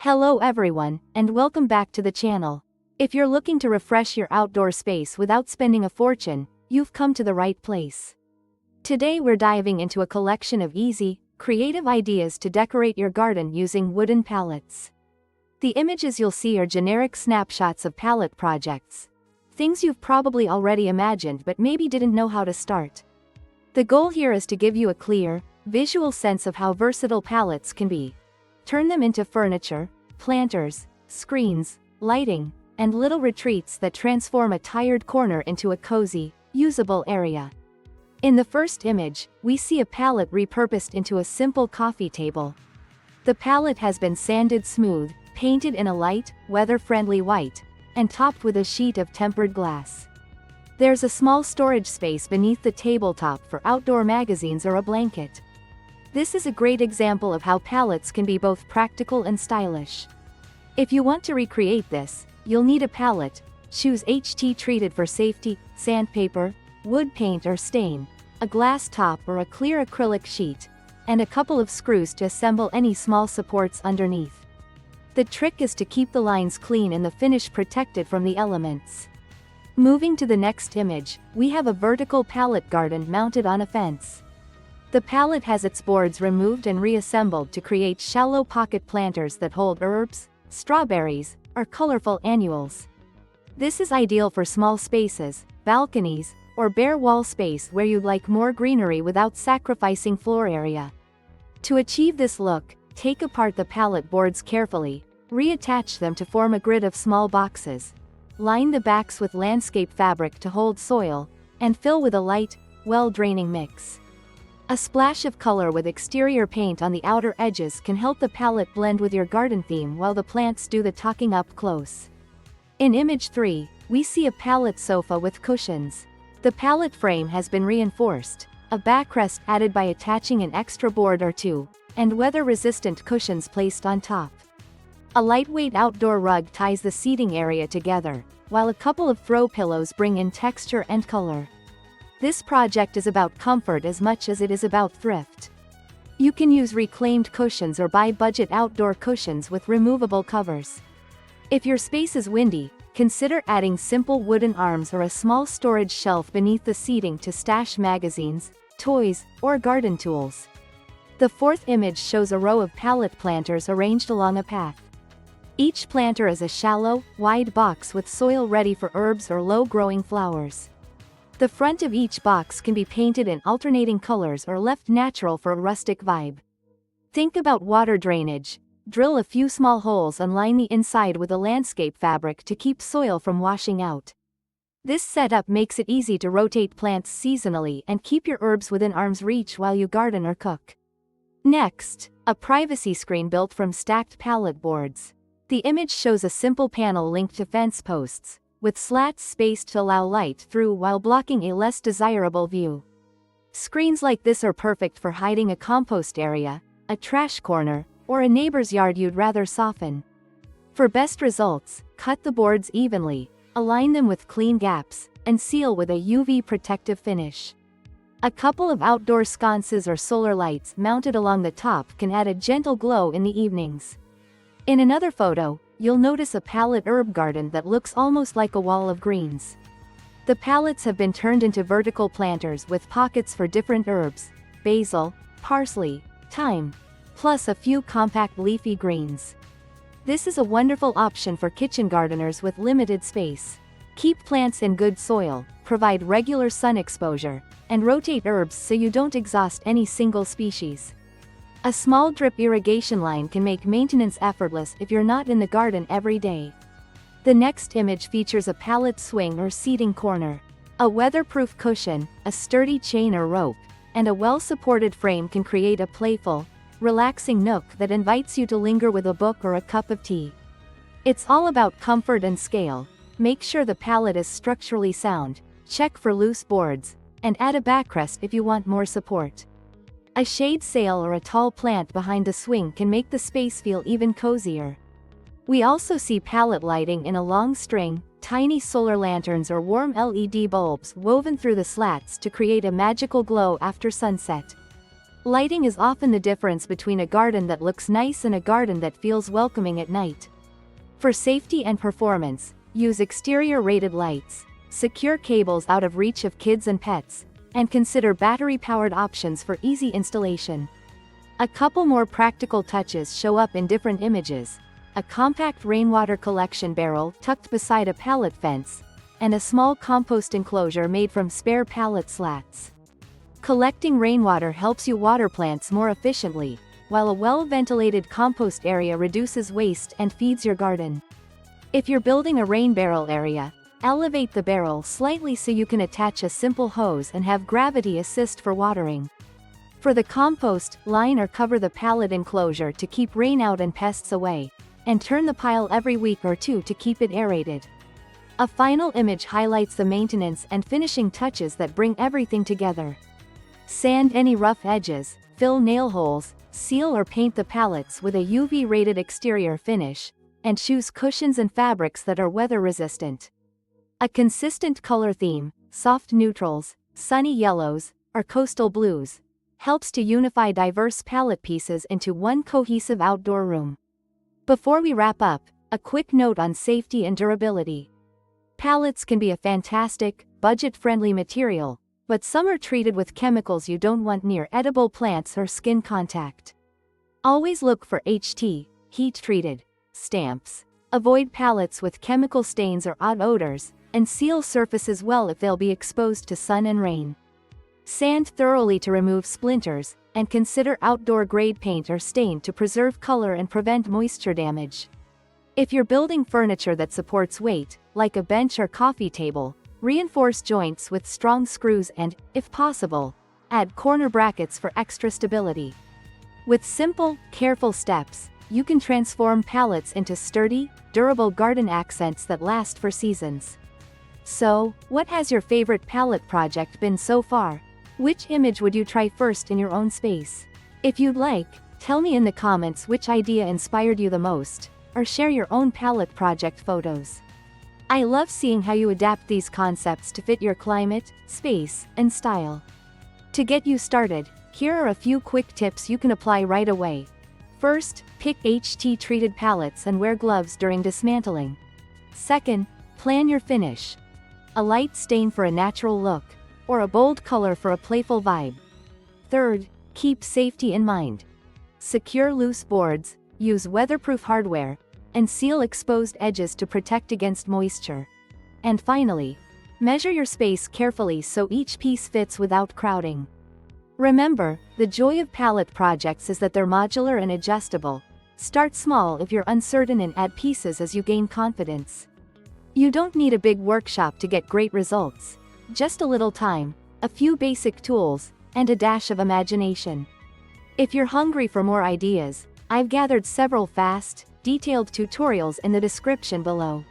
Hello everyone, and welcome back to the channel. If you're looking to refresh your outdoor space without spending a fortune, you've come to the right place. Today we're diving into a collection of easy, creative ideas to decorate your garden using wooden pallets. The images you'll see are generic snapshots of pallet projects. Things you've probably already imagined but maybe didn't know how to start. The goal here is to give you a clear, visual sense of how versatile pallets can be. Turn them into furniture, planters, screens, lighting, and little retreats that transform a tired corner into a cozy, usable area. In the first image, we see a pallet repurposed into a simple coffee table. The pallet has been sanded smooth, painted in a light, weather-friendly white, and topped with a sheet of tempered glass. There's a small storage space beneath the tabletop for outdoor magazines or a blanket. This is a great example of how pallets can be both practical and stylish. If you want to recreate this, you'll need a pallet, choose HT treated for safety, sandpaper, wood paint or stain, a glass top or a clear acrylic sheet, and a couple of screws to assemble any small supports underneath. The trick is to keep the lines clean and the finish protected from the elements. Moving to the next image, we have a vertical pallet garden mounted on a fence. The pallet has its boards removed and reassembled to create shallow pocket planters that hold herbs, strawberries, or colorful annuals. This is ideal for small spaces, balconies, or bare wall space where you'd like more greenery without sacrificing floor area. To achieve this look, take apart the pallet boards carefully, reattach them to form a grid of small boxes. Line the backs with landscape fabric to hold soil, and fill with a light, well-draining mix. A splash of color with exterior paint on the outer edges can help the palette blend with your garden theme while the plants do the talking up close. In image 3, we see a pallet sofa with cushions. The pallet frame has been reinforced, a backrest added by attaching an extra board or two, and weather-resistant cushions placed on top. A lightweight outdoor rug ties the seating area together, while a couple of throw pillows bring in texture and color. This project is about comfort as much as it is about thrift. You can use reclaimed cushions or buy budget outdoor cushions with removable covers. If your space is windy, consider adding simple wooden arms or a small storage shelf beneath the seating to stash magazines, toys, or garden tools. The fourth image shows a row of pallet planters arranged along a path. Each planter is a shallow, wide box with soil ready for herbs or low-growing flowers. The front of each box can be painted in alternating colors or left natural for a rustic vibe. Think about water drainage. Drill a few small holes and line the inside with a landscape fabric to keep soil from washing out. This setup makes it easy to rotate plants seasonally and keep your herbs within arm's reach while you garden or cook. Next, a privacy screen built from stacked pallet boards. The image shows a simple panel linked to fence posts, with slats spaced to allow light through while blocking a less desirable view. Screens like this are perfect for hiding a compost area, a trash corner, or a neighbor's yard you'd rather soften. For best results, cut the boards evenly, align them with clean gaps, and seal with a UV protective finish. A couple of outdoor sconces or solar lights mounted along the top can add a gentle glow in the evenings. In another photo, you'll notice a pallet herb garden that looks almost like a wall of greens. The pallets have been turned into vertical planters with pockets for different herbs, basil, parsley, thyme, plus a few compact leafy greens. This is a wonderful option for kitchen gardeners with limited space. Keep plants in good soil, provide regular sun exposure, and rotate herbs so you don't exhaust any single species. A small drip irrigation line can make maintenance effortless if you're not in the garden every day. The next image features a pallet swing or seating corner. A weatherproof cushion, a sturdy chain or rope, and a well-supported frame can create a playful, relaxing nook that invites you to linger with a book or a cup of tea. It's all about comfort and scale. Make sure the pallet is structurally sound, check for loose boards, and add a backrest if you want more support. A shade sail or a tall plant behind the swing can make the space feel even cozier. We also see pallet lighting in a long string, tiny solar lanterns or warm LED bulbs woven through the slats to create a magical glow after sunset. Lighting is often the difference between a garden that looks nice and a garden that feels welcoming at night. For safety and performance, use exterior rated lights, secure cables out of reach of kids and pets, and consider battery-powered options for easy installation. A couple more practical touches show up in different images: a compact rainwater collection barrel tucked beside a pallet fence, and a small compost enclosure made from spare pallet slats. Collecting rainwater helps you water plants more efficiently, while a well-ventilated compost area reduces waste and feeds your garden. If you're building a rain barrel area, elevate the barrel slightly so you can attach a simple hose and have gravity assist for watering. For the compost, line or cover the pallet enclosure to keep rain out and pests away, and turn the pile every week or two to keep it aerated. A final image highlights the maintenance and finishing touches that bring everything together. Sand any rough edges, fill nail holes, seal or paint the pallets with a UV-rated exterior finish, and choose cushions and fabrics that are weather-resistant. A consistent color theme, soft neutrals, sunny yellows, or coastal blues, helps to unify diverse palette pieces into one cohesive outdoor room. Before we wrap up, a quick note on safety and durability. Pallets can be a fantastic, budget-friendly material, but some are treated with chemicals you don't want near edible plants or skin contact. Always look for HT, heat-treated, stamps. Avoid pallets with chemical stains or odd odors, and seal surfaces well if they'll be exposed to sun and rain. Sand thoroughly to remove splinters, and consider outdoor-grade paint or stain to preserve color and prevent moisture damage. If you're building furniture that supports weight, like a bench or coffee table, reinforce joints with strong screws and, if possible, add corner brackets for extra stability. With simple, careful steps, you can transform pallets into sturdy, durable garden accents that last for seasons. So, what has your favorite pallet project been so far? Which image would you try first in your own space? If you'd like, tell me in the comments which idea inspired you the most, or share your own pallet project photos. I love seeing how you adapt these concepts to fit your climate, space, and style. To get you started, here are a few quick tips you can apply right away. First, pick HT-treated pallets and wear gloves during dismantling. Second, plan your finish. A light stain for a natural look, or a bold color for a playful vibe. Third, keep safety in mind. Secure loose boards, use weatherproof hardware, and seal exposed edges to protect against moisture. And finally, measure your space carefully so each piece fits without crowding. Remember, the joy of pallet projects is that they're modular and adjustable. Start small if you're uncertain and add pieces as you gain confidence. You don't need a big workshop to get great results. Just a little time, a few basic tools, and a dash of imagination. If you're hungry for more ideas, I've gathered several fast, detailed tutorials in the description below.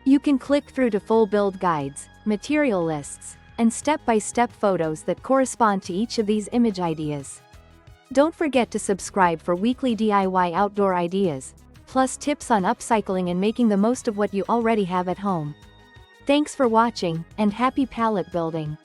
You can click through to full build guides, material lists, and step-by-step photos that correspond to each of these image ideas. Don't forget to subscribe for weekly DIY outdoor ideas, plus tips on upcycling and making the most of what you already have at home. Thanks for watching, and happy pallet building!